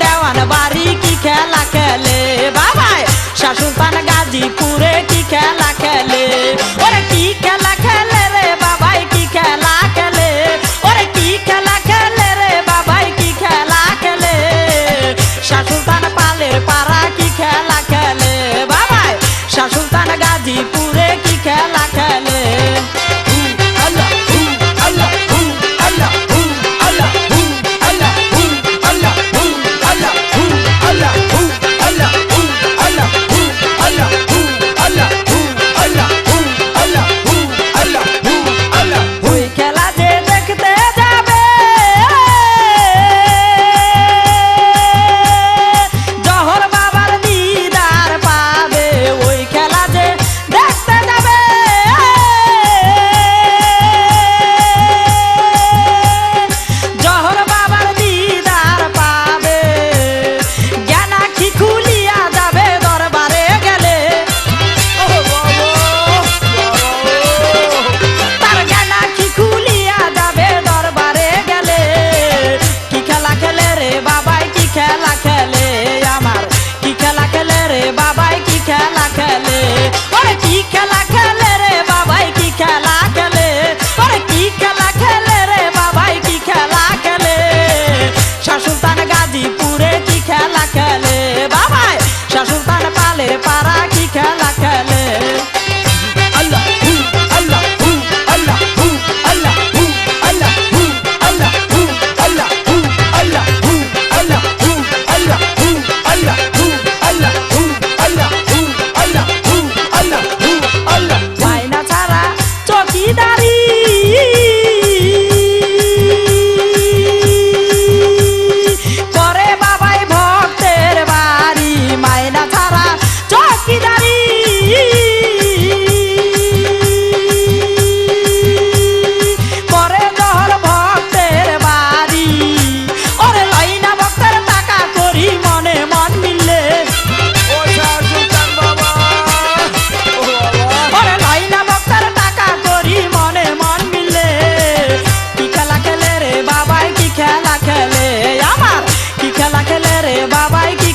দেওয়ান বাড়ি কি খেলা খেলে বাবাই শাহ সুলতান গাজীপুরে কি খেলা খেলে ওরে কি খেলা খেলে রে বাবাই কি খেলা খেলে ওরে কি খেলা খেলে রে বাবাই কি খেলা খেলে শাহ সুলতান পালের পাড়া কি খেলা খেলে বাবাই শাহ সুলতান গাজীপুরে কি খেলা খেলে খেলা খেলে আমার কি খেলা খেলে রে বাবাই কি খেলা খেলে ওরে কি খেলা খেলে রে বাবাই কি খেলা খেলে ওরে কি খেলা খেলে রে বাবাই কি খেলা খেলে শাহ সুলতান গাজীপুরে কি খেলা খেলে বাবাই শাহ সুলতান পালের পাড়া কি খেলা খেলে আল্লাহ আল্লাহ আল্লাহ আল্লাহ আল্লাহ আল্লাহ আল্লাহ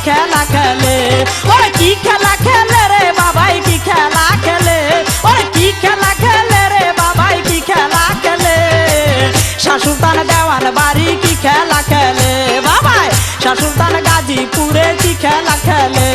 খেলা খেলে ওরে কি খেলা খেলে রে বাবাই কি খেলা খেলে ওরে কি খেলা খেলে রে বাবাই কি খেলা খেলে শাহ সুলতান দেওয়ান বাড়ি কি খেলা খেলে বাবাই শাহ সুলতান গাজীপুরে কি খেলা খেলে